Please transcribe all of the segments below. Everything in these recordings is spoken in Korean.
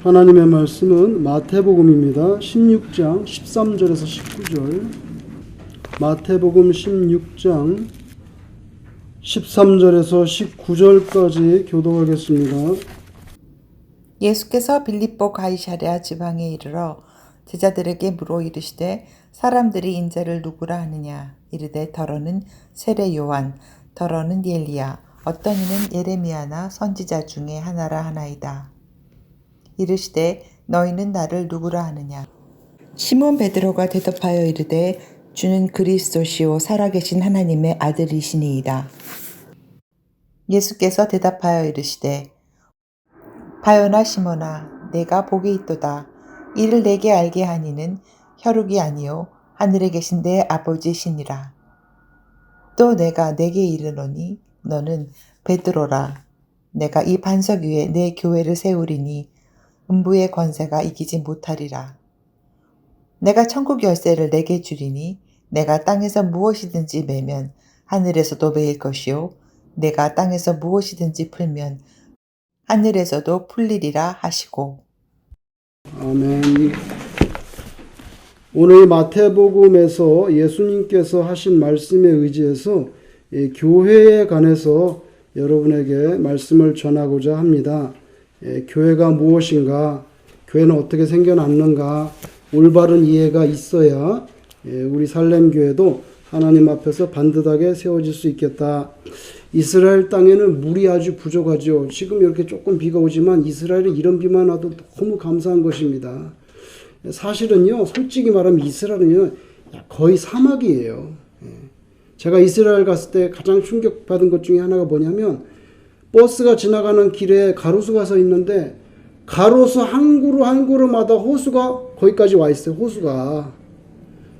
하나님의 말씀은 마태복음입니다. 16장 13절에서 19절. 마태복음 16장 13절에서 19절까지 교독하겠습니다. 예수께서 빌립보 가이사랴 지방에 이르러 제자들에게 물어 이르시되 사람들이 인자를 누구라 하느냐. 이르되 더러는 세례 요한, 더러는 엘리야, 어떤 이는 예레미야나 선지자 중에 하나라 하나이다. 이르시되 너희는 나를 누구라 하느냐. 시몬 베드로가 대답하여 이르되 주는 그리스도시요 살아계신 하나님의 아들이시니이다. 예수께서 대답하여 이르시되 바요나 시몬아 내가 복이 있도다. 이를 내게 알게 하니는 혈육이 아니요 하늘에 계신 내 아버지시니라. 또 내가 내게 이르노니 너는 베드로라. 내가 이 반석 위에 내 교회를 세우리니 음부의 권세가 이기지 못하리라. 내가 천국 열쇠를 내게 주리니 내가 땅에서 무엇이든지 매면 하늘에서도 매일 것이요 내가 땅에서 무엇이든지 풀면 하늘에서도 풀리리라 하시고. 아멘. 오늘 마태복음에서 예수님께서 하신 말씀에 의지해서 교회에 관해서 여러분에게 말씀을 전하고자 합니다. 교회가 무엇인가, 교회는 어떻게 생겨났는가, 올바른 이해가 있어야 우리 살렘교회도 하나님 앞에서 반듯하게 세워질 수 있겠다. 이스라엘 땅에는 물이 아주 부족하죠. 지금 이렇게 조금 비가 오지만 이스라엘은 이런 비만 와도 너무 감사한 것입니다. 사실은요, 솔직히 말하면 이스라엘은요, 거의 사막이에요. 제가 이스라엘 갔을 때 가장 충격받은 것 중에 하나가 뭐냐면, 버스가 지나가는 길에 가로수가 서 있는데, 가로수 한 그루 한 그루마다 호수가 거기까지 와 있어요. 호수가.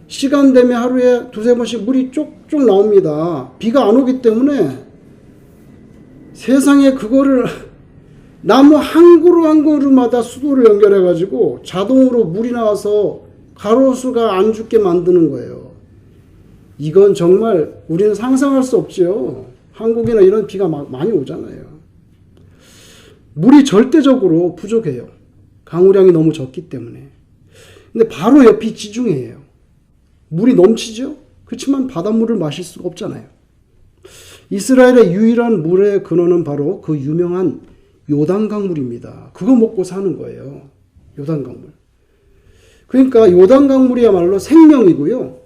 시간 되면 하루에 두세 번씩 물이 쪽쪽 나옵니다. 비가 안 오기 때문에 세상에 그거를 나무 한 그루 한 그루마다 수도를 연결해가지고 자동으로 물이 나와서 가로수가 안 죽게 만드는 거예요. 이건 정말 우리는 상상할 수 없죠. 한국이나 이런 비가 많이 오잖아요. 물이 절대적으로 부족해요. 강우량이 너무 적기 때문에. 근데 바로 옆이 지중해예요. 물이 넘치죠? 그렇지만 바닷물을 마실 수가 없잖아요. 이스라엘의 유일한 물의 근원은 바로 그 유명한 요단강물입니다. 그거 먹고 사는 거예요. 요단강물. 그러니까 요단강물이야말로 생명이고요.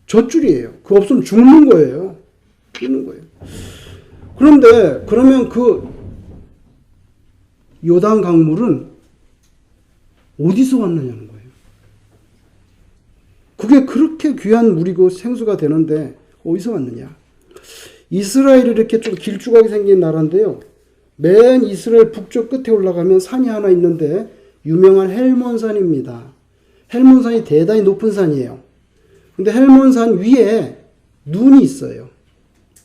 젖줄이에요. 그거 없으면 죽는 거예요. 죽는 거예요. 그런데 그러면 그 요단강물은 어디서 왔느냐는 거예요. 그게 그렇게 귀한 물이고 생수가 되는데 어디서 왔느냐. 이스라엘이 이렇게 좀 길쭉하게 생긴 나라인데요. 맨 이스라엘 북쪽 끝에 올라가면 산이 하나 있는데 유명한 헬몬산입니다. 헬몬산이 대단히 높은 산이에요. 근데 헬몬산 위에 눈이 있어요.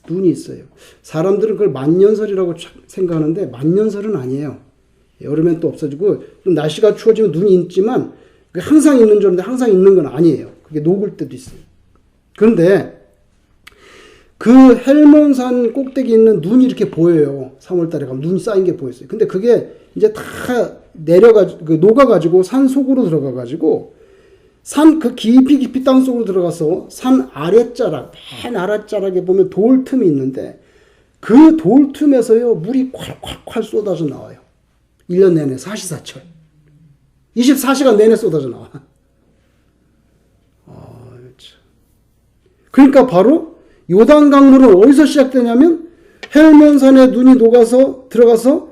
눈이 있어요. 사람들은 그걸 만년설이라고 생각하는데 만년설은 아니에요. 여름엔 또 없어지고 좀 날씨가 추워지면 눈이 있지만 항상 있는 줄 알았는데 항상 있는 건 아니에요. 그게 녹을 때도 있어요. 그런데 그 헬몬산 꼭대기 있는 눈이 이렇게 보여요. 3월달에 가면 눈이 쌓인 게 보였어요. 근데 그게 이제 다 내려가지고 녹아가지고 산 속으로 들어가가지고 산 그 깊이 땅 속으로 들어가서 산 아랫자락, 맨 아랫자락에 보면 돌 틈이 있는데 그 돌 틈에서요 물이 콸콸콸 쏟아져 나와요. 1년 내내 사시사철 24시간 내내 쏟아져 나와. 그러니까 바로 요단강물은 어디서 시작되냐면 헬몬산에 눈이 녹아서 들어가서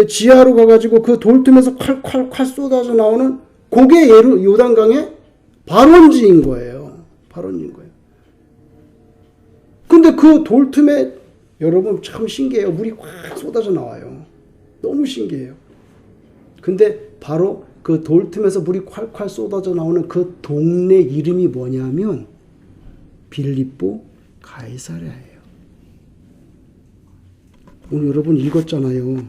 지하로 가가지고 그 돌틈에서 콸콸콸 쏟아져 나오는 그게 요단강의 발원지인 거예요. 발원지인 거예요. 근데 그 돌틈에 여러분 참 신기해요. 물이 확 쏟아져 나와요. 너무 신기해요. 근데 바로 그 돌틈에서 물이 콸콸 쏟아져 나오는 그 동네 이름이 뭐냐면 빌립보 가이사랴예요. 오늘 여러분 읽었잖아요.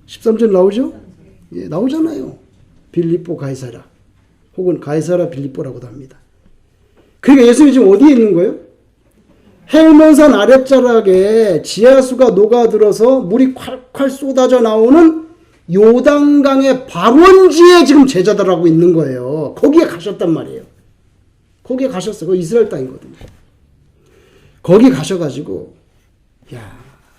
13절 나오죠? 예, 나오잖아요. 빌립보 가이사랴 혹은 가이사랴 빌립보라고도 합니다. 그러니까 예수님이 지금 어디에 있는 거예요? 헬몬산 아랫자락에 지하수가 녹아들어서 물이 콸콸 쏟아져 나오는 요단강의 발원지에 지금 제자들하고 있는 거예요. 거기에 가셨단 말이에요. 거기에 가셨어요. 그 이스라엘 땅이거든요. 거기 가셔가지고 야,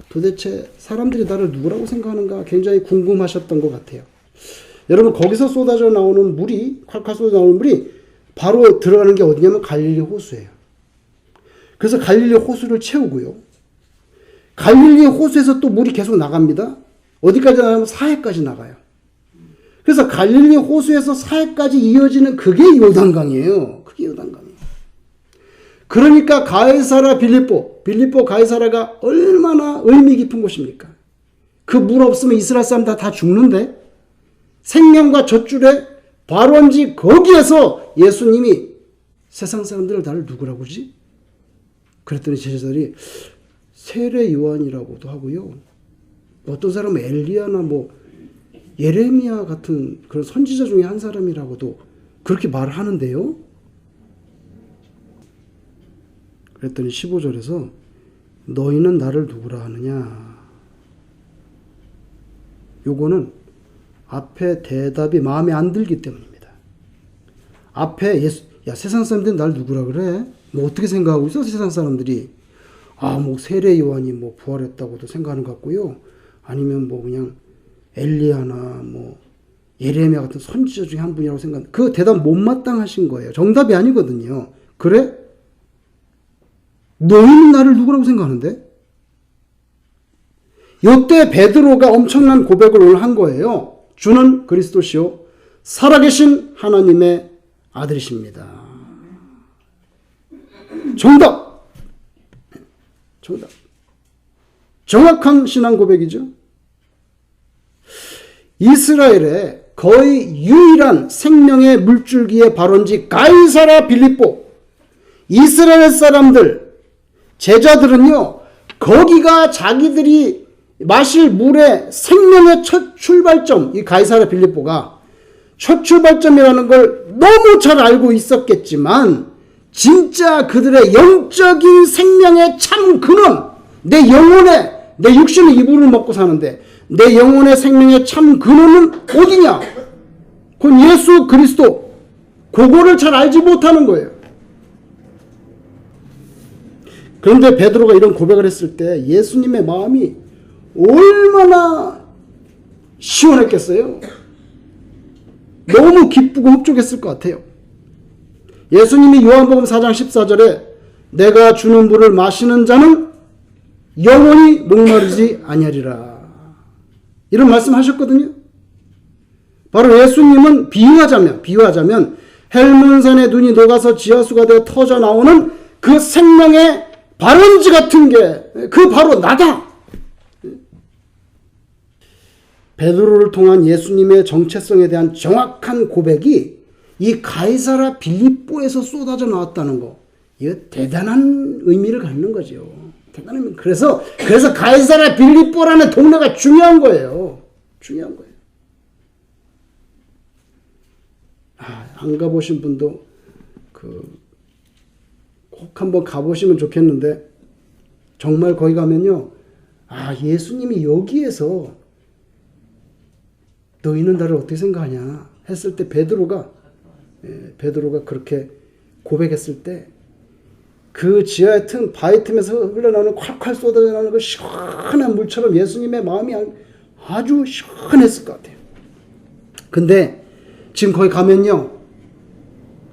도대체 사람들이 나를 누구라고 생각하는가 굉장히 궁금하셨던 것 같아요. 여러분, 거기서 쏟아져 나오는 물이, 콸콸 쏟아져 나오는 물이 바로 들어가는 게 어디냐면 갈릴리 호수예요. 그래서 갈릴리 호수를 채우고요. 갈릴리 호수에서 또 물이 계속 나갑니다. 어디까지 나가면 사해까지 나가요. 그래서 갈릴리 호수에서 사해까지 이어지는 그게 요단강이에요. 그게 요단강이에요. 그러니까 가이사라 빌립보 가이사라가 얼마나 의미 깊은 곳입니까? 그 물 없으면 이스라엘 사람 다 죽는데 생명과 젖줄의 발원지 거기에서 예수님이 세상 사람들을 나를 누구라고 하지? 그랬더니 제자들이 세례 요한이라고도 하고요. 어떤 사람은 엘리야나 뭐 예레미야 같은 그런 선지자 중에 한 사람이라고도 그렇게 말을 하는데요. 그랬더니 15절에서 너희는 나를 누구라 하느냐. 요거는 앞에 대답이 마음에 안 들기 때문입니다. 앞에 야, 세상 사람들이 날 누구라 그래? 뭐 어떻게 생각하고 있어? 세상 사람들이. 뭐 세례 요한이 뭐 부활했다고도 생각하는 것 같고요. 아니면 뭐 그냥 엘리야나 뭐 예레미야 같은 선지자 중에 한 분이라고 생각. 그 대답 못마땅하신 거예요. 정답이 아니거든요. 그래? 너희는 나를 누구라고 생각하는데? 이때 베드로가 엄청난 고백을 오늘 한 거예요. 주는 그리스도시요 살아계신 하나님의 아들이십니다. 정답. 정확한 신앙 고백이죠. 이스라엘의 거의 유일한 생명의 물줄기의 발원지 가이사라 빌립보. 이스라엘 사람들, 제자들은요, 거기가 자기들이 마실 물의 생명의 첫 출발점, 이 가이사라 빌립보가 첫 출발점이라는 걸 너무 잘 알고 있었겠지만, 진짜 그들의 영적인 생명의 참 근원, 내 육신의 이불을 먹고 사는데 내 영혼의 생명의 참 근원은 어디냐? 그건 예수 그리스도. 그거를 잘 알지 못하는 거예요. 그런데 베드로가 이런 고백을 했을 때 예수님의 마음이 얼마나 시원했겠어요? 너무 기쁘고 흡족했을 것 같아요. 예수님이 요한복음 4장 14절에 내가 주는 물을 마시는 자는 영원히 목마르지 아니하리라. 이런 말씀하셨거든요. 바로 예수님은 비유하자면 헬문산의 눈이 녹아서 지하수가 되어 터져 나오는 그 생명의 발원지 같은 게 그 바로 나다. 베드로를 통한 예수님의 정체성에 대한 정확한 고백이 이 가이사라 빌립보에서 쏟아져 나왔다는 거, 이거 대단한 의미를 갖는 거죠. 대단한. 그래서 가이사라 빌립보라는 동네가 중요한 거예요. 중요한 거예요. 안 가보신 분도 꼭 한번 가보시면 좋겠는데, 정말 거기 가면요, 예수님이 여기에서 너희는 나를 어떻게 생각하냐 했을 때 베드로가 그렇게 고백했을 때 그 지하의 틈, 바위 틈에서 흘러나오는 콸콸 쏟아져 나오는 그 시원한 물처럼 예수님의 마음이 아주 시원했을 것 같아요. 근데 지금 거기 가면요,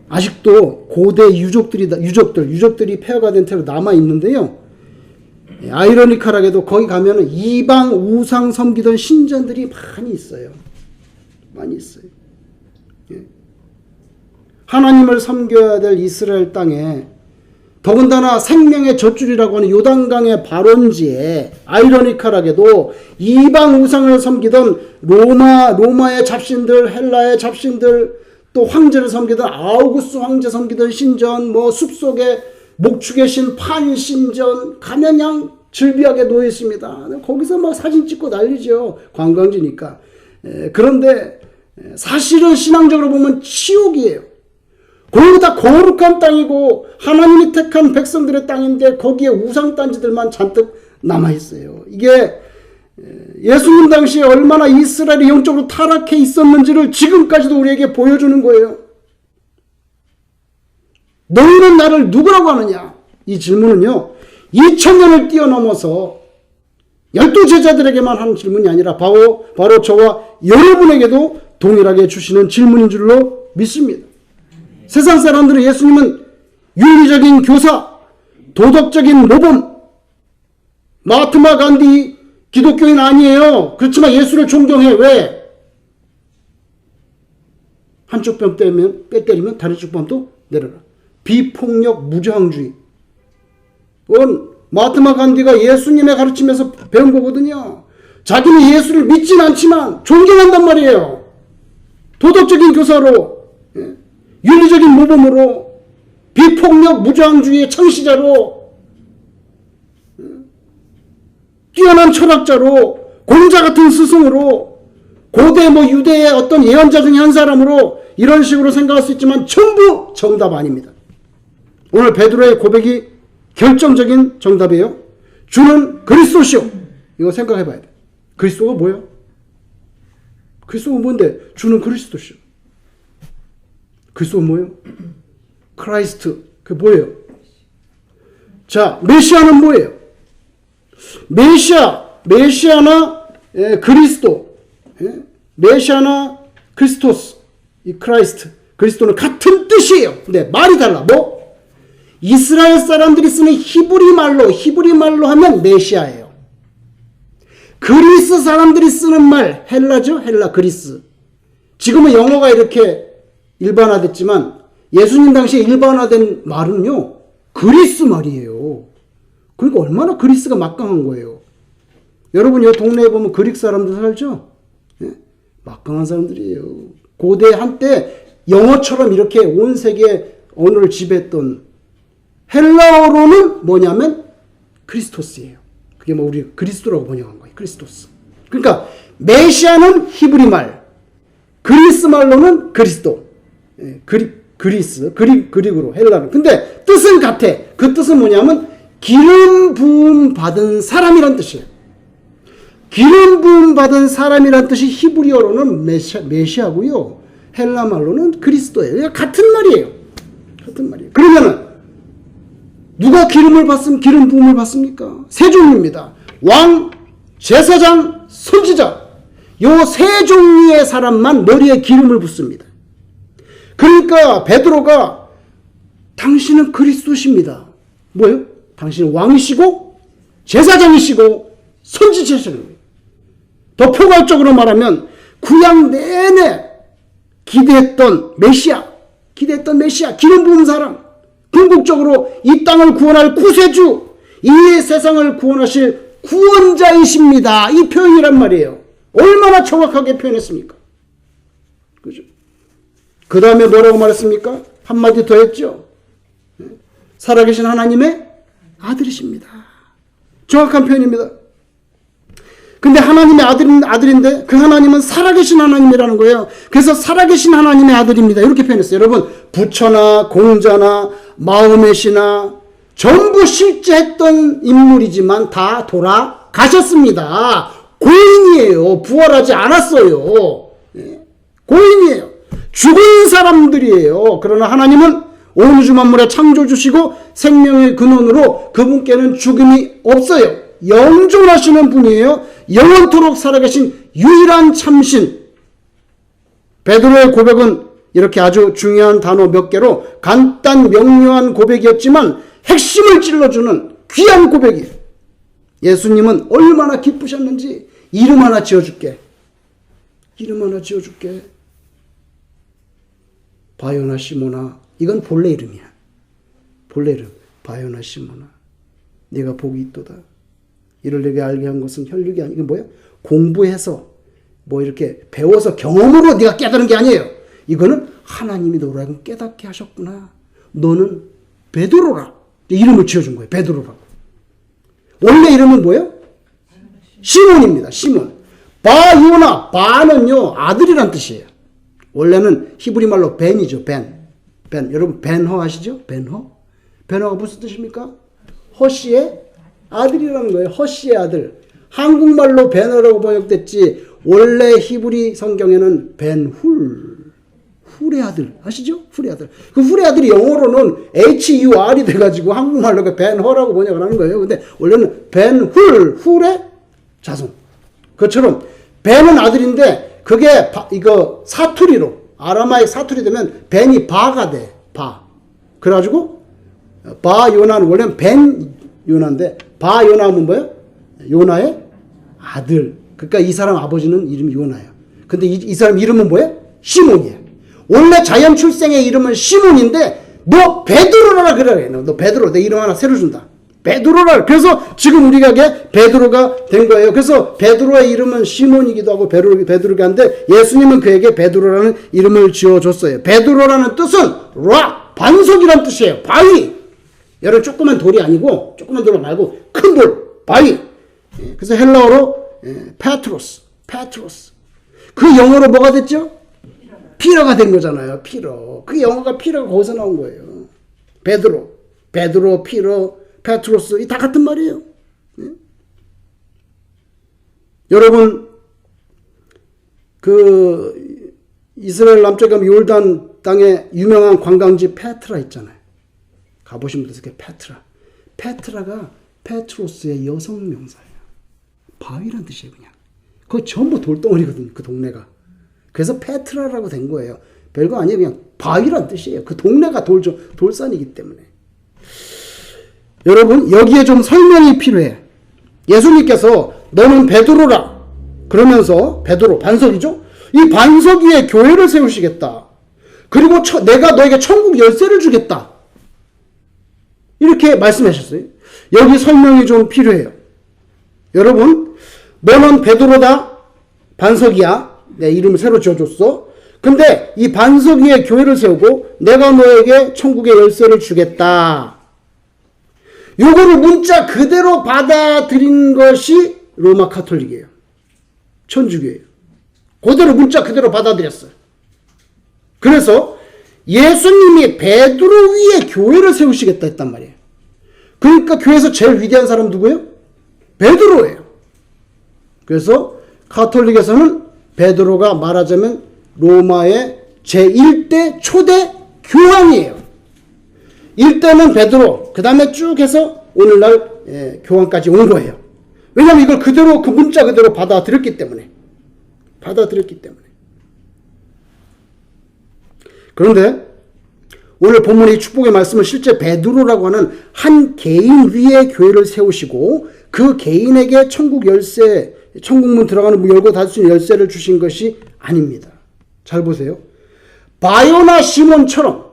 아직도 고대 유적들이 폐허가 된 채로 남아 있는데요. 아이러니컬하게도 거기 가면은 이방 우상 섬기던 신전들이 많이 있어요. 하나님을 섬겨야 될 이스라엘 땅에, 더군다나 생명의 젖줄이라고 하는 요단강의 발원지에 아이러니컬하게도 이방 우상을 섬기던 로마의 잡신들, 헬라의 잡신들, 또 황제를 섬기던 아우구스 황제 섬기던 신전, 뭐 숲속에 목축의 신 판 신전 가면 그냥 즐비하게 놓여 있습니다. 거기서 막 사진 찍고 난리죠. 관광지니까. 그런데 사실은 신앙적으로 보면 치욕이에요. 거기가 다 거룩한 땅이고 하나님이 택한 백성들의 땅인데 거기에 우상단지들만 잔뜩 남아있어요. 이게 예수님 당시에 얼마나 이스라엘이 영적으로 타락해 있었는지를 지금까지도 우리에게 보여주는 거예요. 너희는 나를 누구라고 하느냐? 이 질문은요, 2000년을 뛰어넘어서 12제자들에게만 하는 질문이 아니라 바로 저와 여러분에게도 동일하게 주시는 질문인 줄로 믿습니다. 세상 사람들은 예수님은 윤리적인 교사, 도덕적인 모범, 마하트마 간디 기독교인 아니에요. 그렇지만 예수를 존경해. 왜? 한쪽 뺨 때리면 다른 쪽 뺨도 내려라. 비폭력 무저항주의. 마하트마 간디가 예수님의 가르침에서 배운 거거든요. 자기는 예수를 믿진 않지만 존경한단 말이에요. 도덕적인 교사로, 윤리적인 모범으로, 비폭력 무저항주의의 창시자로, 뛰어난 철학자로, 공자 같은 스승으로, 고대 유대의 어떤 예언자 중에 한 사람으로 이런 식으로 생각할 수 있지만 전부 정답 아닙니다. 오늘 베드로의 고백이 결정적인 정답이에요. 주는 그리스도시오. 이거 생각해 봐야 돼. 그리스도가 뭐예요? 그리스도가 뭔데? 주는 그리스도시오. 그리스도가 뭐예요? 크라이스트. 그게 뭐예요? 자, 메시아는 뭐예요? 메시아나 그리스도, 메시아나 크리스토스, 이 크라이스트, 그리스도는 같은 뜻이에요. 근데 말이 달라. 이스라엘 사람들이 쓰는 히브리 말로 하면 메시아예요. 그리스 사람들이 쓰는 말, 헬라죠? 헬라, 그리스. 지금은 영어가 이렇게 일반화됐지만 예수님 당시에 일반화된 말은요, 그리스 말이에요. 그러니까 얼마나 그리스가 막강한 거예요. 여러분, 이 동네에 보면 그릭 사람들 살죠? 막강한 사람들이에요. 고대 한때 영어처럼 이렇게 온 세계 언어를 지배했던 헬라어로는 뭐냐면 크리스토스예요. 그게 우리 그리스도라고 번역한 거예요. 크리스토스. 그러니까 메시아는 히브리 말, 그리스 말로는 그리스도. 그릭으로 헬라는. 근데 뜻은 같아. 그 뜻은 뭐냐면 기름 부음 받은 사람이란 뜻이에요. 기름 부음 받은 사람이란 뜻이 히브리어로는 메시아고요. 헬라 말로는 그리스도예요. 같은 말이에요. 그러면은 누가 기름 부음을 받습니까? 세 종류입니다. 왕, 제사장, 선지자. 요 세 종류의 사람만 머리에 기름을 붓습니다. 그러니까 베드로가 당신은 그리스도십니다. 뭐예요? 당신은 왕이시고 제사장이시고 선지자시는 거예요. 더 포괄적으로 말하면 구약 내내 기대했던 메시아, 기름 부은 사람, 궁극적으로 이 땅을 구원할 구세주, 이 세상을 구원하실 구원자이십니다. 이 표현이란 말이에요. 얼마나 정확하게 표현했습니까? 그죠? 그 다음에 뭐라고 말했습니까? 한마디 더 했죠. 살아계신 하나님의 아들이십니다. 정확한 표현입니다. 근데 하나님의 아들인데 그 하나님은 살아계신 하나님이라는 거예요. 그래서 살아계신 하나님의 아들입니다. 이렇게 표현했어요. 여러분, 부처나 공자나 마음의 신나 전부 실제 했던 인물이지만 다 돌아가셨습니다. 고인이에요. 부활하지 않았어요. 고인이에요. 죽은 사람들이에요. 그러나 하나님은 온 우주 만물의 창조주시고 생명의 근원으로 그분께는 죽음이 없어요. 영존하시는 분이에요. 영원토록 살아계신 유일한 참신. 베드로의 고백은 이렇게 아주 중요한 단어 몇 개로 간단 명료한 고백이었지만 핵심을 찔러주는 귀한 고백이에요. 예수님은 얼마나 기쁘셨는지 이름 하나 지어줄게. 바요나 시모나. 이건 본래 이름이야. 본래 이름. 바요나 시모나. 네가 복이 있도다. 이를 내게 알게 한 것은 혈육이 아니고 이게 뭐야? 공부해서 이렇게 배워서 경험으로 네가 깨달은 게 아니에요. 이거는 하나님이 너로 하여금 깨닫게 하셨구나. 너는 베드로라. 이름을 지어준 거예요. 베드로라고. 원래 이름은 뭐예요? 시몬입니다. 시몬. 바요나. 바는요, 아들이란 뜻이에요. 원래는 히브리 말로 벤이죠. 벤. 여러분, 벤허 아시죠? 벤허가 무슨 뜻입니까? 허씨의 아들이라는 거예요. 허씨의 아들. 한국말로 베너라고 번역됐지 원래 히브리 성경에는 벤훌, 훌의 아들 아시죠? 훌의 아들. 그 훌의 아들이 영어로는 HUR이 돼가지고 한국말로 벤허라고 번역을 하는 거예요. 근데 원래는 벤훌, 훌의 자손. 그처럼 벤은 아들인데 그게 이거 사투리로 아람아익 사투리 되면 벤이 바가 돼. 바. 그래가지고 바 요나는 원래는 벤 요나인데 바 요나는 뭐예요? 요나의 아들. 그러니까 이 사람 아버지는 이름이 요나예요. 근데 이 사람 이름은 뭐예요? 시몬이에요. 원래 자연 출생의 이름은 시몬인데 너 베드로라 그래. 너 베드로 내 이름 하나 새로 준다. 베드로라. 그래서 지금 우리가 베드로가 된 거예요. 그래서 베드로의 이름은 시몬이기도 하고 베드로가 한데 예수님은 그에게 베드로라는 이름을 지어줬어요. 베드로라는 뜻은 반석이란 뜻이에요. 바위. 여러분 조그만 돌이 아니고 조그만 돌 말고 큰 돌. 바위. 그래서 헬라어로 페트로스. 그 영어로 뭐가 됐죠? 피러가 된 거잖아요. 피러. 그 영어가 피러가 거기서 나온 거예요. 베드로, 피러, 페트로스 이 다 같은 말이에요. 여러분 그 이스라엘 남쪽에 가면 요르단 땅에 유명한 관광지 페트라 있잖아요. 가보신 분들 있을 거예요. 페트라가 페트로스의 여성 명사예요. 바위란 뜻이에요. 그냥 그거 전부 돌덩어리거든요. 그 동네가. 그래서 페트라라고 된 거예요. 별거 아니에요. 그냥 바위란 뜻이에요. 그 동네가 돌산이기 때문에. 여러분 여기에 좀 설명이 필요해. 예수님께서 너는 베드로라 그러면서 베드로 반석이죠. 이 반석 위에 교회를 세우시겠다. 그리고 내가 너에게 천국 열쇠를 주겠다. 이렇게 말씀하셨어요. 여기 설명이 좀 필요해요. 여러분 너는 베드로다. 반석이야. 내 이름을 새로 지어줬어. 근데 이 반석 위에 교회를 세우고 내가 너에게 천국의 열쇠를 주겠다. 요거를 문자 그대로 받아들인 것이 로마 카톨릭이에요. 천주교예요. 그대로 문자 그대로 받아들였어요. 그래서 예수님이 베드로 위에 교회를 세우시겠다 했단 말이에요. 그러니까 교회에서 제일 위대한 사람 누구예요? 베드로예요. 그래서 카톨릭에서는 베드로가 말하자면 로마의 제1대 초대 교황이에요. 1대는 베드로, 그 다음에 쭉 해서 오늘날 교황까지 온 거예요. 왜냐하면 이걸 그대로 그 문자 그대로 받아들였기 때문에. 그런데 오늘 본문의 축복의 말씀은 실제 베드로라고 하는 한 개인 위에 교회를 세우시고 그 개인에게 천국 열쇠, 천국문 들어가는 문 열고 닫을 수 있는 열쇠를 주신 것이 아닙니다. 잘 보세요. 바요나 시몬처럼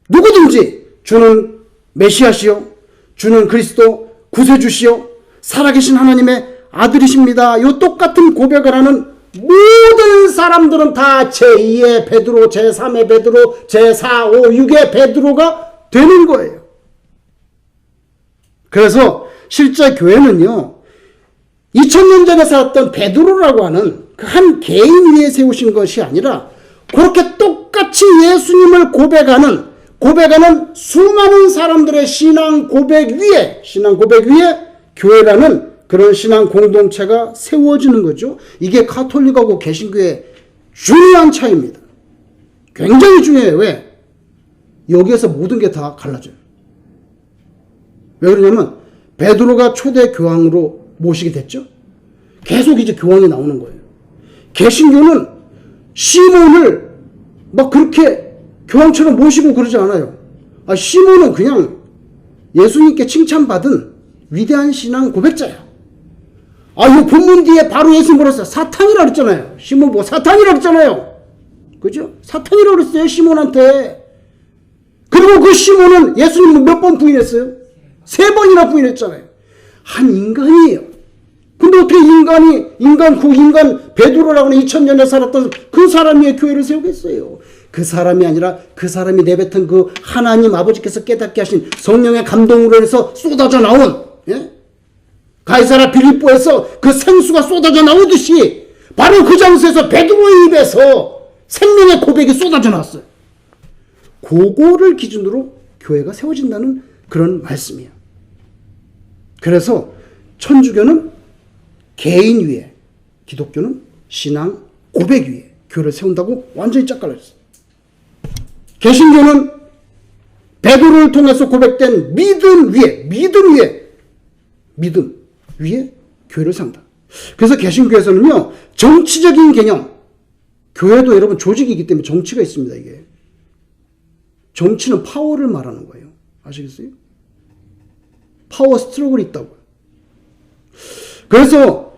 누구든지 주는 메시아시요, 주는 그리스도 구세주시요, 살아계신 하나님의 아들이십니다. 요 똑같은 고백을 하는 모든 사람들은 다 제2의 베드로, 제3의 베드로, 제4, 5, 6의 베드로가 되는 거예요. 그래서 실제 교회는요, 2000년 전에 살았던 베드로라고 하는 그 한 개인 위에 세우신 것이 아니라 그렇게 똑같이 예수님을 고백하는 수많은 사람들의 신앙 고백 위에 교회라는 그런 신앙 공동체가 세워지는 거죠. 이게 카톨릭하고 개신교의 중요한 차이입니다. 굉장히 중요해요. 왜? 여기에서 모든 게 다 갈라져요. 왜 그러냐면 베드로가 초대 교황으로 모시게 됐죠. 계속 이제 교황이 나오는 거예요. 개신교는 시몬을 막 그렇게 교황처럼 모시고 그러지 않아요. 시몬은 그냥 예수님께 칭찬받은 위대한 신앙 고백자야. 이 본문 뒤에 바로 예수 물었어요. 사탄이라 그랬잖아요. 시몬 뭐 사탄이라 그랬잖아요. 그죠? 사탄이라 그랬어요. 시몬한테. 그리고 그 시몬은 예수님을 몇 번 부인했어요? 3번이나 부인했잖아요. 한 인간이에요. 근데 어떻게 인간 베드로라고 하는 2000년에 살았던 그 사람이 교회를 세우겠어요? 그 사람이 아니라 그 사람이 내뱉은 그 하나님 아버지께서 깨닫게 하신 성령의 감동으로 해서 쏟아져 나온, 가이사라 빌립보에서 그 생수가 쏟아져 나오듯이 바로 그 장소에서 베드로의 입에서 생명의 고백이 쏟아져 나왔어요. 그거를 기준으로 교회가 세워진다는 그런 말씀이에요. 그래서 천주교는 개인 위에, 기독교는 신앙 고백 위에 교회를 세운다고 완전히 짝 갈라졌어요. 개신교는 베드로를 통해서 고백된 믿음 위에 교회를 세운다. 그래서 개신교에서는요, 정치적인 개념, 교회도 여러분 조직이기 때문에 정치가 있습니다. 이게 정치는 파워를 말하는 거예요. 아시겠어요? 파워 스트로글이 있다고요. 그래서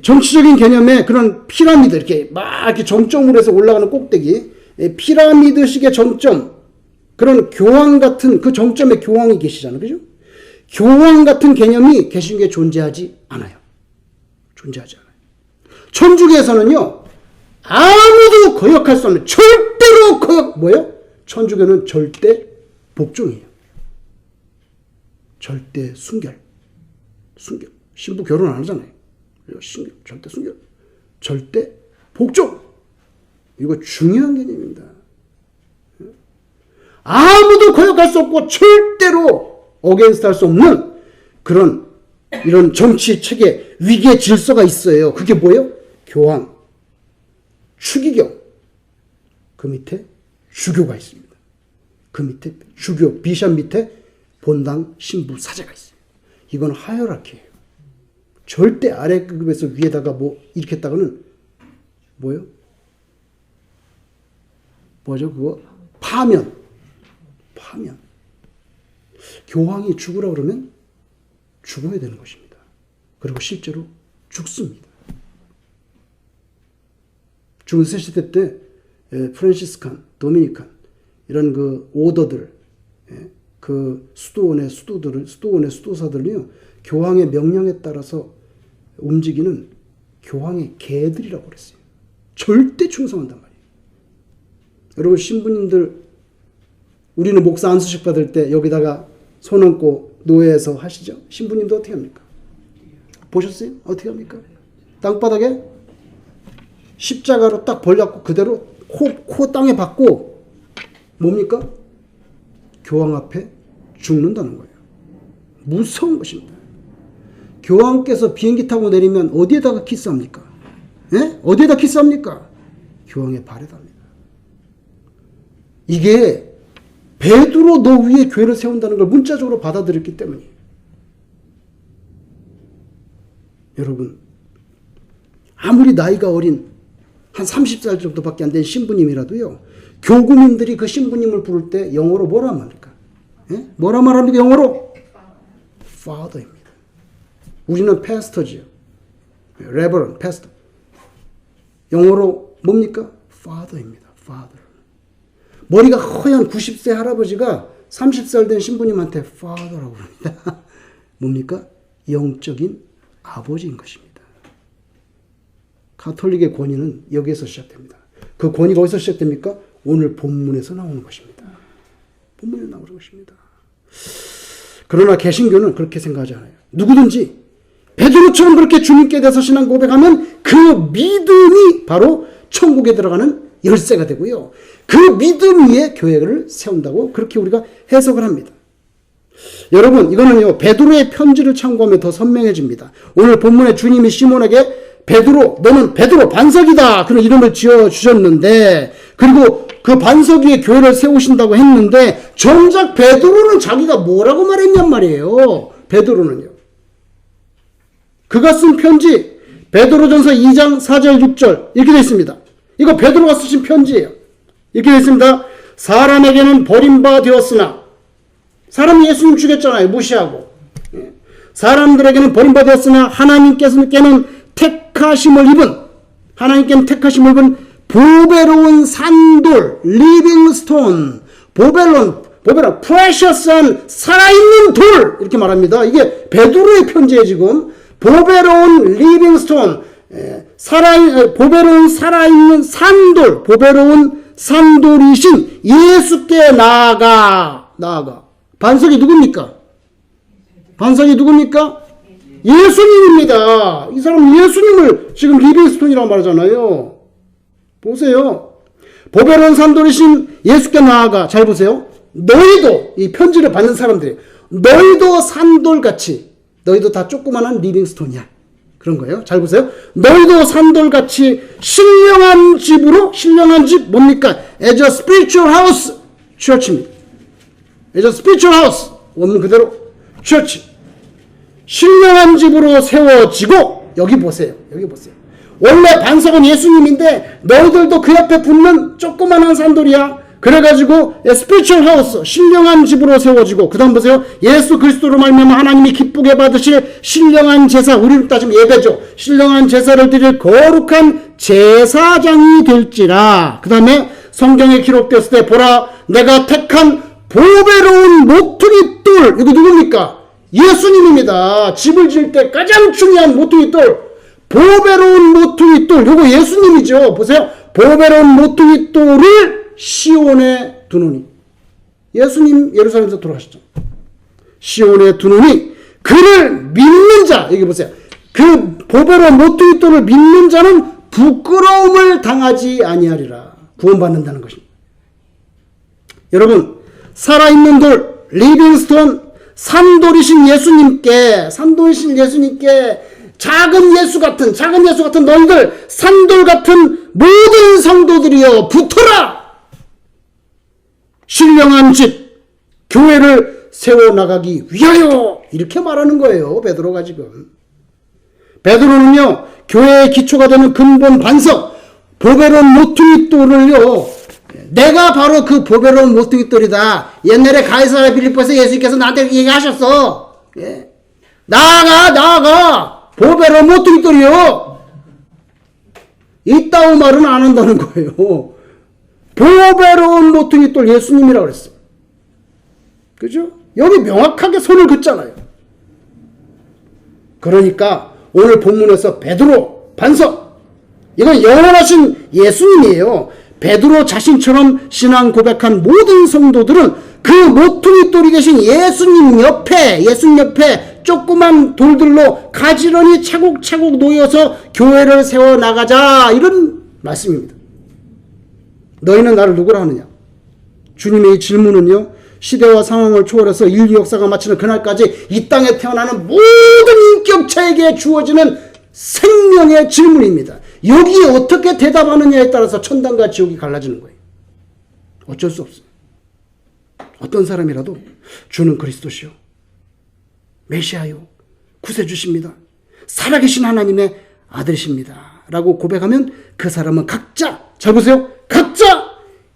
정치적인 개념의 그런 피라미드, 이렇게 막 이렇게 정점으로 해서 올라가는 꼭대기, 피라미드식의 정점, 그런 교황 같은 그 정점에 교황이 계시잖아요. 그죠? 교황 같은 개념이 개신교에 존재하지 않아요. 존재하지 않아요. 천주교에서는요, 아무도 거역할 수 없는, 절대로 뭐예요? 천주교는 절대 복종이에요. 절대 순결. 신부 결혼 안 하잖아요. 절대 순결. 절대 복종. 이거 중요한 개념입니다. 아무도 거역할 수 없고 절대로 어게인스트 할 수 없는 그런 이런 정치 체계, 위계 질서가 있어요. 그게 뭐예요? 교황, 추기경, 그 밑에 주교가 있습니다. 그 밑에 주교, 비숍 밑에 본당 신부 사제가 있어요. 이건 하이어라키예요. 절대 아래급에서 위에다가 뭐 이렇게 했다가는 뭐예요? 뭐죠? 그거 파면. 교황이 죽으라 그러면 죽어야 되는 것입니다. 그리고 실제로 죽습니다. 중세 시대 때 프란시스칸, 도미니칸 이런 그 오더들, 그 수도원의 수도사들은요, 교황의 명령에 따라서 움직이는 교황의 개들이라고 그랬어요. 절대 충성한단 말이에요. 여러분 신부님들, 우리는 목사 안수식 받을 때 여기다가 손 얹고 노예에서 하시죠? 신부님도 어떻게 합니까? 보셨어요? 어떻게 합니까? 땅바닥에 십자가로 딱 벌려갖고 그대로 코 땅에 박고 뭡니까? 교황 앞에 죽는다는 거예요. 무서운 것입니다. 교황께서 비행기 타고 내리면 어디에다가 키스합니까? 예? 어디에다 키스합니까? 교황의 발에다 합니다. 이게 베드로 너 위에 교회를 세운다는 걸 문자적으로 받아들였기 때문이에요. 여러분, 아무리 나이가 어린 한 30살 정도밖에 안 된 신부님이라도요, 교구민들이 그 신부님을 부를 때 영어로 뭐라 말합니까? 예? 뭐라 말합니까? 영어로? Father입니다. 우리는 pastor지요. Reverend, pastor. 영어로 뭡니까? Father입니다. Father. 머리가 허연 90세 할아버지가 30살 된 신부님한테 Father라고 부릅니다. 뭡니까? 영적인 아버지인 것입니다. 가톨릭의 권위는 여기에서 시작됩니다. 그 권위가 어디서 시작됩니까? 오늘 본문에서 나오는 것입니다. 본문에 나오는 것입니다. 그러나 개신교는 그렇게 생각하지 않아요. 누구든지 베드로처럼 그렇게 주님께 대해서 신앙 고백하면 그 믿음이 바로 천국에 들어가는 열쇠가 되고요. 그 믿음 위에 교회를 세운다고 그렇게 우리가 해석을 합니다. 여러분, 이거는요, 베드로의 편지를 참고하면 더 선명해집니다. 오늘 본문에 주님이 시몬에게 베드로, 너는 베드로 반석이다, 그런 이름을 지어주셨는데, 그리고 그 반석 위에 교회를 세우신다고 했는데, 정작 베드로는 자기가 뭐라고 말했냔 말이에요. 베드로는요. 그가 쓴 편지, 베드로전서 2장 4절 6절 이렇게 되어 있습니다. 이거 베드로가 쓰신 편지예요. 이렇게 되어 있습니다. 사람에게는 버림바 되었으나, 사람이 예수님 죽였잖아요. 무시하고. 사람들에게는 버림받았으나 하나님께서는 택하심을 입은 보배로운 산돌, 리빙스톤, 보배로운 프레셔스한 살아있는 돌, 이렇게 말합니다. 이게 베드로의 편지에 지금 보배로운 리빙스톤, 보배로운 살아있는 산돌, 보배로운 산돌이신 예수께 나아가. 반석이 누굽니까? 예수님입니다. 이 사람은 예수님을 지금 리빙스톤이라고 말하잖아요. 보세요. 보배로운 산돌이신 예수께 나아가. 잘 보세요. 너희도, 이 편지를 받는 사람들이, 너희도 산돌같이 너희도 다 조그만한 리빙스톤이야. 그런 거예요. 잘 보세요. 너희도 산돌같이 신령한 집으로, 신령한 집 뭡니까? As a spiritual house, church입니다. As a spiritual house, 원문 그대로 church. 신령한 집으로 세워지고, 여기 보세요. 여기 보세요. 원래 반석은 예수님인데 너희들도 그 옆에 붙는 조그만한 산돌이야. 그래가지고 spiritual house, 신령한 집으로 세워지고, 그 다음 보세요. 예수 그리스도로 말미암아 하나님이 기쁘게 받으실 신령한 제사, 우리로 따지면 예배죠. 신령한 제사를 드릴 거룩한 제사장이 될지라. 그 다음에 성경에 기록되었을 때 보라, 내가 택한 보배로운 모퉁이 돌, 이거 누굽니까? 예수님입니다. 집을 지을 때 가장 중요한 모퉁이 돌, 보배로운 모퉁이 돌, 이거 예수님이죠. 보세요. 보배로운 모퉁이 돌을 시온에 두노니. 예수님 예루살렘에서 돌아가셨죠. 시온에 두노니 그를 믿는 자, 여기 보세요. 그 보배로운 모퉁이 돌을 믿는 자는 부끄러움을 당하지 아니하리라. 구원받는다는 것입니다. 여러분, 살아있는 돌, 리빙스톤, 산돌이신 예수님께, 작은 예수 같은 너희들, 산돌 같은 모든 성도들이여 붙어라! 신령한 집, 교회를 세워나가기 위하여! 이렇게 말하는 거예요, 베드로가 지금. 베드로는요, 교회의 기초가 되는 근본 반석, 보배로운 모퉁이 돌을요, 내가 바로 그 보배로운 모퉁이 돌이다. 옛날에 가이사랴 빌립보에서 예수님께서 나한테 얘기하셨어. 예. 나아가! 보배로운 모퉁이 돌이요. 이따위 말은 안 한다는 거예요. 보배로운 모퉁이 돌 예수님이라고 그랬어요. 그죠? 여기 명확하게 손을 긋잖아요. 그러니까 오늘 본문에서 베드로 반석, 이건 영원하신 예수님이에요. 베드로 자신처럼 신앙 고백한 모든 성도들은 그 모퉁이 돌이 계신 예수님 옆에 조그만 돌들로 가지런히 차곡차곡 놓여서 교회를 세워나가자, 이런 말씀입니다. 너희는 나를 누구라 하느냐? 주님의 이 질문은요, 시대와 상황을 초월해서 인류 역사가 마치는 그날까지 이 땅에 태어나는 모든 인격체에게 주어지는 생명의 질문입니다. 여기에 어떻게 대답하느냐에 따라서 천당과 지옥이 갈라지는 거예요. 어쩔 수 없어요. 어떤 사람이라도 주는 그리스도시요, 메시아요, 구세주십니다, 살아계신 하나님의 아들이십니다 라고 고백하면 그 사람은 각자, 잘 보세요, 각자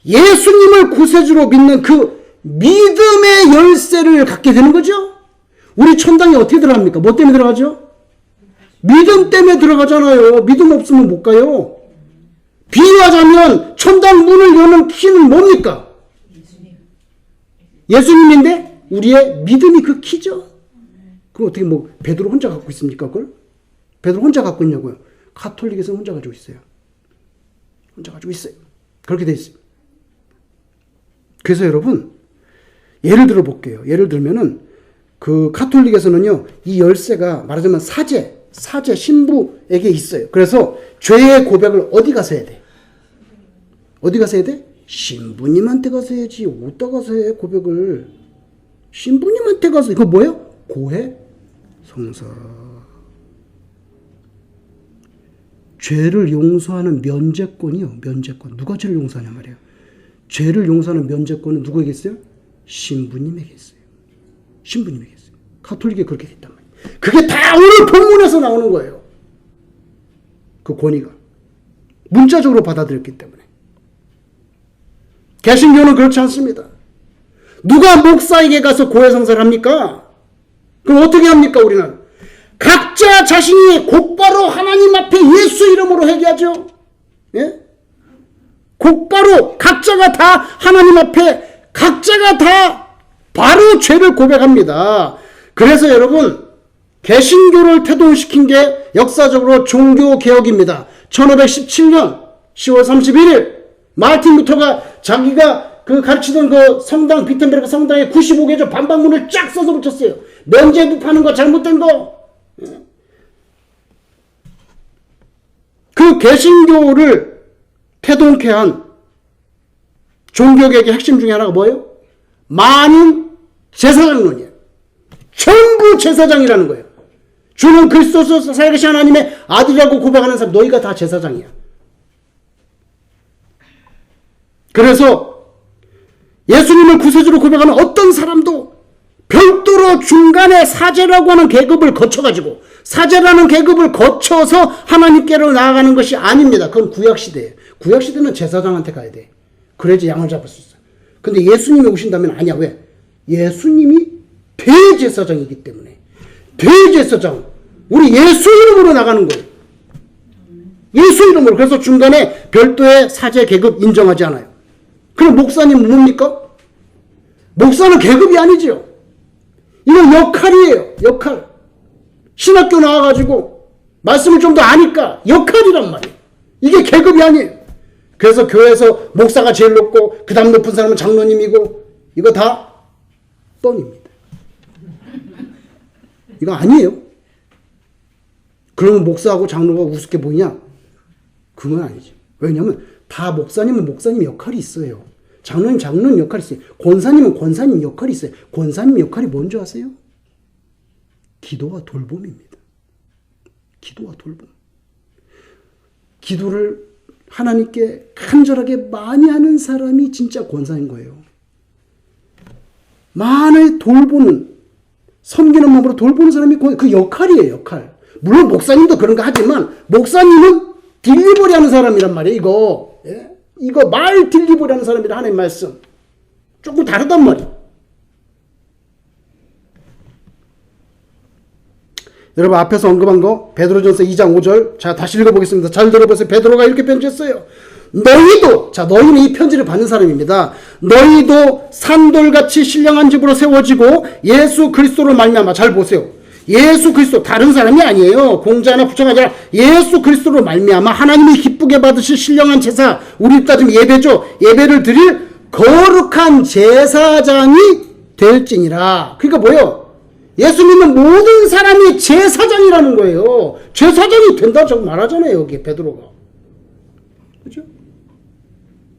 예수님을 구세주로 믿는 그 믿음의 열쇠를 갖게 되는 거죠. 우리 천당에 어떻게 들어갑니까? 뭐 때문에 들어가죠? 믿음 때문에 들어가잖아요. 믿음 없으면 못 가요. 비유하자면 천당 문을 여는 키는 뭡니까? 예수님인데 우리의 믿음이 그 키죠. 그럼 어떻게 뭐 베드로 혼자 갖고 있습니까? 그걸? 베드로 혼자 갖고 있냐고요? 가톨릭에서는 혼자 가지고 있어요. 혼자 가지고 있어요. 그렇게 돼 있어요. 그래서 여러분, 예를 들어 볼게요. 예를 들면은 그 가톨릭에서는요, 이 열쇠가 말하자면 사제 신부에게 있어요. 그래서 죄의 고백을 어디 가서 해야 돼? 어디 가서 해야 돼? 신부님한테 가서 해야지. 어디다 가서 해, 고백을. 신부님한테 가서. 이거 뭐예요? 고해 성사. 죄를 용서하는 면제권이요. 면제권. 누가 죄를 용서하냐 말이에요. 죄를 용서하는 면제권은 누구에게 있어요? 신부님에게 있어요. 신부님에게 있어요. 가톨릭에 그렇게 돼 있단 말이에요. 그게 다 오늘 본문에서 나오는 거예요. 그 권위가. 문자적으로 받아들였기 때문에. 개신교는 그렇지 않습니다. 누가 목사에게 가서 고해성사를 합니까? 그럼 어떻게 합니까, 우리는? 각자 자신이 곧바로 하나님 앞에 예수 이름으로 회개하죠. 예? 곧바로 각자가 다 하나님 앞에 각자가 다 바로 죄를 고백합니다. 그래서 여러분, 개신교를 태동시킨 게 역사적으로 종교개혁입니다. 1517년 10월 31일 마르틴 루터가 자기가 그 가르치던 그 성당, 비텐베르크 성당에 95개조 반박문을 쫙 써서 붙였어요. 면죄부 파는 거, 잘못된 거. 그 개신교를 태동케 한 종교개혁의 핵심 중에 하나가 뭐예요? 만인 제사장론이에요. 전부 제사장이라는 거예요. 주는 그리스도서 살아계신 하나님의 아들이라고 고백하는 사람, 너희가 다 제사장이야. 그래서 예수님을 구세주로 고백하는 어떤 사람도 별도로 중간에 사제라고 하는 계급을 거쳐가지고, 사제라는 계급을 거쳐서 하나님께로 나아가는 것이 아닙니다. 그건 구약시대예요. 구약시대는 제사장한테 가야 돼. 그래야지 양을 잡을 수 있어요. 근데 예수님이 오신다면 아니야. 왜? 예수님이 대제사장이기 때문에. 대제사장. 우리 예수 이름으로 나가는 거예요. 예수 이름으로. 그래서 중간에 별도의 사제 계급 인정하지 않아요. 그럼 목사님 뭡니까? 목사는 계급이 아니죠. 이건 역할이에요. 역할. 신학교 나와가지고 말씀을 좀 더 아니까 역할이란 말이에요. 이게 계급이 아니에요. 그래서 교회에서 목사가 제일 높고 그 다음 높은 사람은 장로님이고, 이거 다 뻥입니다. 이거 아니에요. 그러면 목사하고 장로가 우습게 보이냐? 그건 아니지. 왜냐하면 다 목사님은 목사님 역할이 있어요. 장로님 장로님 역할이 있어요. 권사님은 권사님 역할이 있어요. 권사님 역할이 뭔지 아세요? 기도와 돌봄입니다. 기도와 돌봄. 기도를 하나님께 간절하게 많이 하는 사람이 진짜 권사인 거예요. 많이 돌보는, 섬기는 마음으로 돌보는 사람이 그 역할이에요. 역할. 물론 목사님도 그런 거 하지만 목사님은 딜리버리 하는 사람이란 말이에요. 이거. 예? 이거 말 딜리버리 하는 사람이라 하나님 말씀. 조금 다르단 말이에요. 여러분 앞에서 언급한 거 베드로전서 2장 5절 자 다시 읽어보겠습니다. 잘 들어보세요. 베드로가 이렇게 편지했어요. 너희도, 자 너희는 이 편지를 받는 사람입니다. 너희도 산돌같이 신령한 집으로 세워지고 예수 그리스도로 말미암아, 잘 보세요. 예수 그리스도, 다른 사람이 아니에요. 공자나 부처가 아니라 예수 그리스도로 말미암아 하나님이 기쁘게 받으실 신령한 제사, 우리 따지면 예배죠. 예배를 드릴 거룩한 제사장이 될지니라. 그러니까 뭐예요? 예수님은 모든 사람이 제사장이라는 거예요. 제사장이 된다고 말하잖아요. 여기 베드로가. 그렇죠?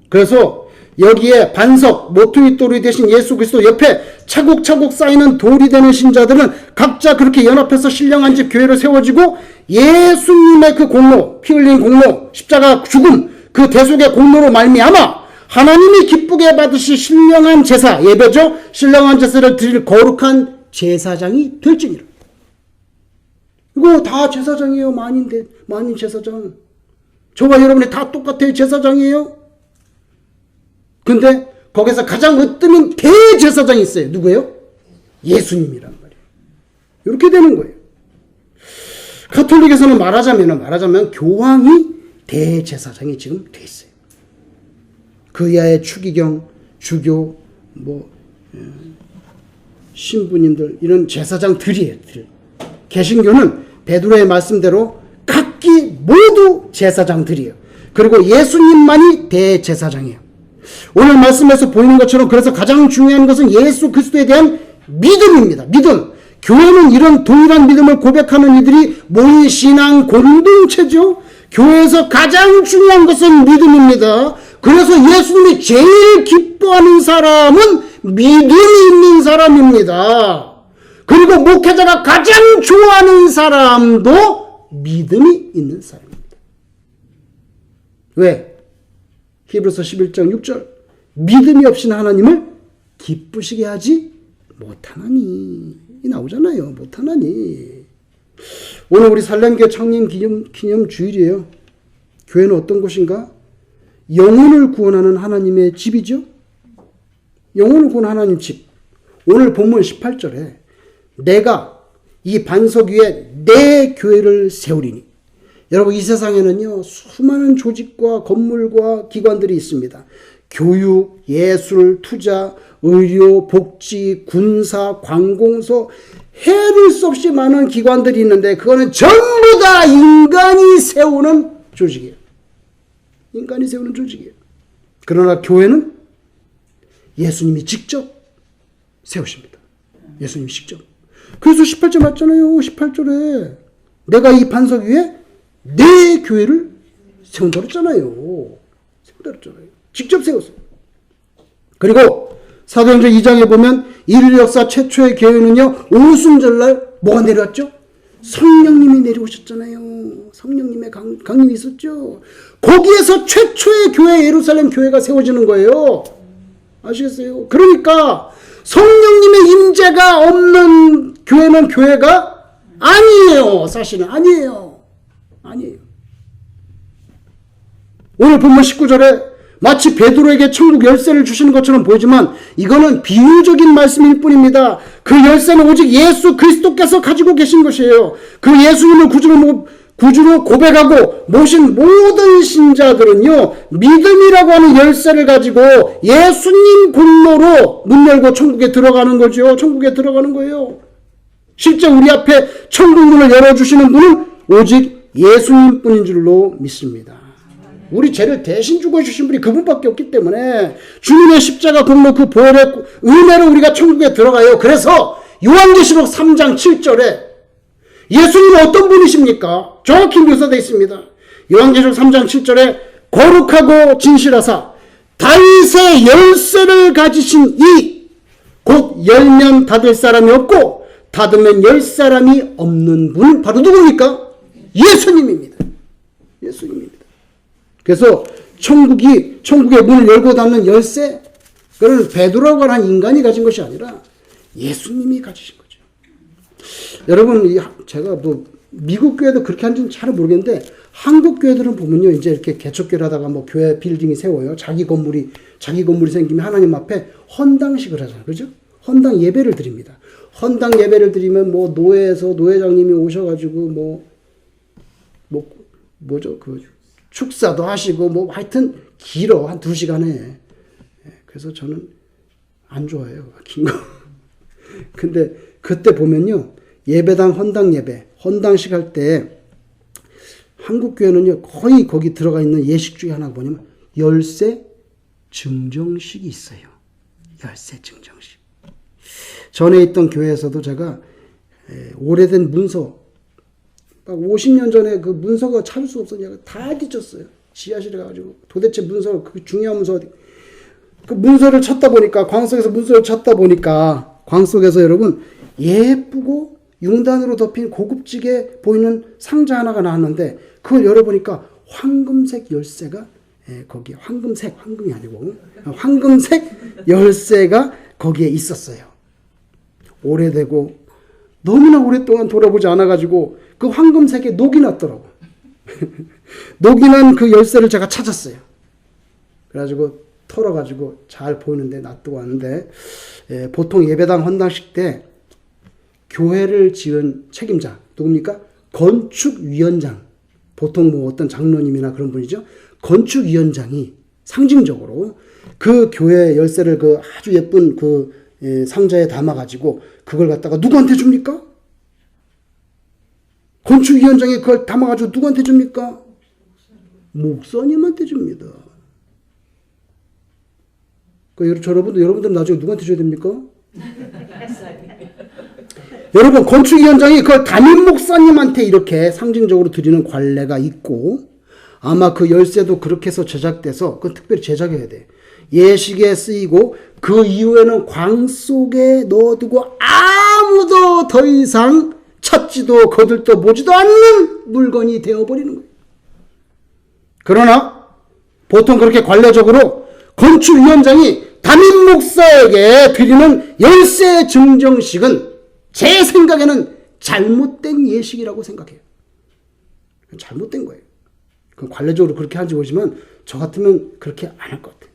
그래서 여기에 반석, 모퉁이 돌이 되신 예수 그리스도 옆에 차곡차곡 쌓이는 돌이 되는 신자들은 각자 그렇게 연합해서 신령한 집 교회를 세워지고 예수님의 그 공로, 피 흘린 공로, 십자가 죽음, 그 대속의 공로로 말미암아 하나님이 기쁘게 받으실 신령한 제사, 예배죠. 신령한 제사를 드릴 거룩한 제사장이 될지니라. 이거 다 제사장이에요. 만인 제사장. 저와 여러분이 다 똑같아요. 제사장이에요. 근데 거기서 가장 으뜸인 대제사장이 있어요. 누구예요? 예수님이란 말이에요. 이렇게 되는 거예요. 가톨릭에서는 말하자면 교황이 대제사장이 지금 돼 있어요. 그 이하의 추기경, 주교, 신부님들, 이런 제사장들이에요. 개신교는 베드로의 말씀대로 각기 모두 제사장들이에요. 그리고 예수님만이 대제사장이에요. 오늘 말씀에서 보이는 것처럼 그래서 가장 중요한 것은 예수 그리스도에 대한 믿음입니다. 믿음. 교회는 이런 동일한 믿음을 고백하는 이들이 모인 신앙 공동체죠. 교회에서 가장 중요한 것은 믿음입니다. 그래서 예수님이 제일 기뻐하는 사람은 믿음이 있는 사람입니다. 그리고 목회자가 가장 좋아하는 사람도 믿음이 있는 사람입니다. 왜? 히브리서 11장 6절 믿음이 없이는 하나님을 기쁘시게 하지 못하나니, 이 나오잖아요. 못하나니. 오늘 우리 살렘교회 창립 기념 주일이에요. 교회는 어떤 곳인가? 영혼을 구원하는 하나님의 집이죠. 영혼을 구원하는 하나님 집. 오늘 본문 18절에 내가 이 반석 위에 내 교회를 세우리니. 여러분 이 세상에는요 수많은 조직과 건물과 기관들이 있습니다. 교육, 예술, 투자, 의료, 복지, 군사, 관공서, 해를 수 없이 많은 기관들이 있는데 그거는 전부 다 인간이 세우는 조직이에요. 인간이 세우는 조직이에요. 그러나 교회는 예수님이 직접 세우십니다. 예수님이 직접. 그래서 18절 맞잖아요. 18절에 내가 이 반석 위에 내 교회를 세운다고 했잖아요. 직접 세웠어요. 그리고 사도행전 2장에 보면 인류 역사 최초의 교회는요 오순절날 뭐가 내려왔죠? 성령님이 내려오셨잖아요. 성령님의 강림이 있었죠. 거기에서 최초의 교회, 예루살렘 교회가 세워지는 거예요. 아시겠어요? 그러니까 성령님의 임재가 없는 교회는 교회가 아니에요. 사실은 아니에요. 오늘 본문 19절에 마치 베드로에게 천국 열쇠를 주시는 것처럼 보이지만 이거는 비유적인 말씀일 뿐입니다. 그 열쇠는 오직 예수 그리스도께서 가지고 계신 것이에요. 그 예수님을 구주로 고백하고 모신 모든 신자들은요, 믿음이라고 하는 열쇠를 가지고 예수님 공로로 문 열고 천국에 들어가는 거죠. 천국에 들어가는 거예요. 실제 우리 앞에 천국 문을 열어주시는 분은 오직 예수님 뿐인 줄로 믿습니다. 우리 죄를 대신 죽어주신 분이 그분밖에 없기 때문에 주님의 십자가 공로 그 보혈의 은혜로 우리가 천국에 들어가요. 그래서 요한계시록 3장 7절에 예수님은 어떤 분이십니까? 정확히 묘사되어 있습니다. 요한계시록 3장 7절에 거룩하고 진실하사 다윗의 열쇠를 가지신 이 곧 열면 닫을 사람이 없고 닫으면 열 사람이 없는 분은 바로 누굽니까? 예수님입니다. 예수님입니다. 그래서 천국의 문을 열고 닫는 열쇠, 그건 베드로라고 하는 인간이 가진 것이 아니라 예수님이 가지신 거죠. 여러분, 제가 미국 교회도 그렇게 한지는 잘 모르겠는데 한국 교회들은 보면요, 이제 이렇게 개척교를 하다가 교회 빌딩이 세워요. 자기 건물이 생기면 하나님 앞에 헌당식을 하잖아요. 그죠? 헌당 예배를 드립니다. 헌당 예배를 드리면 노회에서 노회장님이 오셔가지고 축사도 하시고 하여튼 길어. 한 2시간에. 그래서 저는 안 좋아해요. 긴 거. 근데 그때 보면요, 예배당 헌당 예배, 헌당식 할 때 한국 교회는요, 거의 거기 들어가 있는 예식 중에 하나가 뭐냐면 열쇠 증정식이 있어요. 열쇠 증정식. 전에 있던 교회에서도 제가 오래된 문서, 50년 전에 그 문서가 찾을 수 없었냐고 다 뒤졌어요. 지하실에 가가지고 도대체 문서, 그 중요한 문서 어디, 그 문서를 찾다 보니까, 광 속에서 문서를 찾다 보니까 광 속에서 여러분 예쁘고 융단으로 덮인 고급지게 보이는 상자 하나가 나왔는데 그걸 열어보니까 황금색 열쇠가 거기에 황금이 아니고 황금색 열쇠가 거기에 있었어요. 오래되고 너무나 오랫동안 돌아보지 않아가지고 그 황금색에 녹이 났더라고. 녹이 난 그 열쇠를 제가 찾았어요. 그래가지고 털어가지고 잘 보이는데 놔두고 왔는데, 보통 예배당 헌당식 때 교회를 지은 책임자 누굽니까? 건축위원장, 보통 어떤 장로님이나 그런 분이죠. 건축위원장이 상징적으로 그 교회 열쇠를 그 아주 예쁜 그 상자에 담아가지고 그걸 갖다가 누구한테 줍니까? 건축위원장이 그걸 담아가지고 누구한테 줍니까? 목사님한테 줍니다. 여러분들은 나중에 누구한테 줘야 됩니까? 여러분, 건축위원장이 그걸 담임 목사님한테 이렇게 상징적으로 드리는 관례가 있고, 아마 그 열쇠도 그렇게 해서 제작돼서, 그건 특별히 제작해야 돼. 예식에 쓰이고, 그 이후에는 광 속에 넣어두고 아무도 더 이상 찾지도 거들떠 보지도 않는 물건이 되어버리는 거예요. 그러나 보통 그렇게 관례적으로 건축위원장이 담임 목사에게 드리는 열쇠 증정식은 제 생각에는 잘못된 예식이라고 생각해요. 잘못된 거예요. 관례적으로 그렇게 하는지 모르지만 저 같으면 그렇게 안 할 것 같아요.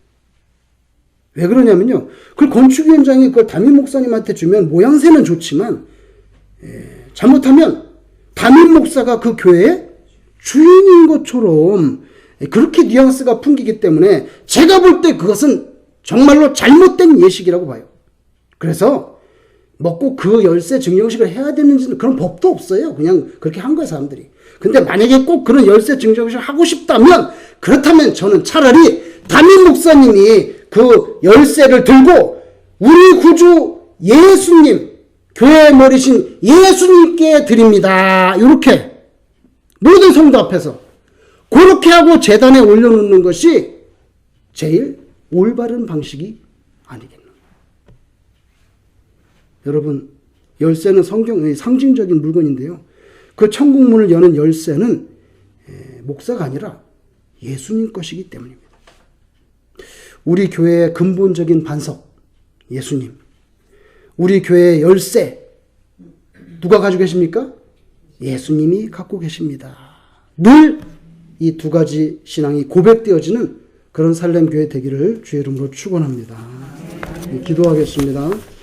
왜 그러냐면요, 그 건축위원장이 그걸 담임 목사님한테 주면 모양새는 좋지만 잘못하면 담임 목사가 그 교회의 주인인 것처럼 그렇게 뉘앙스가 풍기기 때문에 제가 볼 때 그것은 정말로 잘못된 예식이라고 봐요. 그래서 꼭 그 열쇠 증정식을 해야 되는지는 그런 법도 없어요. 그냥 그렇게 한 거예요, 사람들이. 근데 만약에 꼭 그런 열쇠 증정식을 하고 싶다면, 그렇다면 저는 차라리 담임 목사님이 그 열쇠를 들고 우리 구주 예수님, 교회의 머리신 예수님께 드립니다. 이렇게 모든 성도 앞에서 그렇게 하고 제단에 올려놓는 것이 제일 올바른 방식이 아니겠나. 여러분, 열쇠는 성경의 상징적인 물건인데요. 그 천국 문을 여는 열쇠는 목사가 아니라 예수님 것이기 때문입니다. 우리 교회의 근본적인 반석, 예수님. 우리 교회의 열쇠, 누가 가지고 계십니까? 예수님이 갖고 계십니다. 늘 이 두 가지 신앙이 고백되어지는 그런 살렘교회 되기를 주의 이름으로 축원합니다. 기도하겠습니다.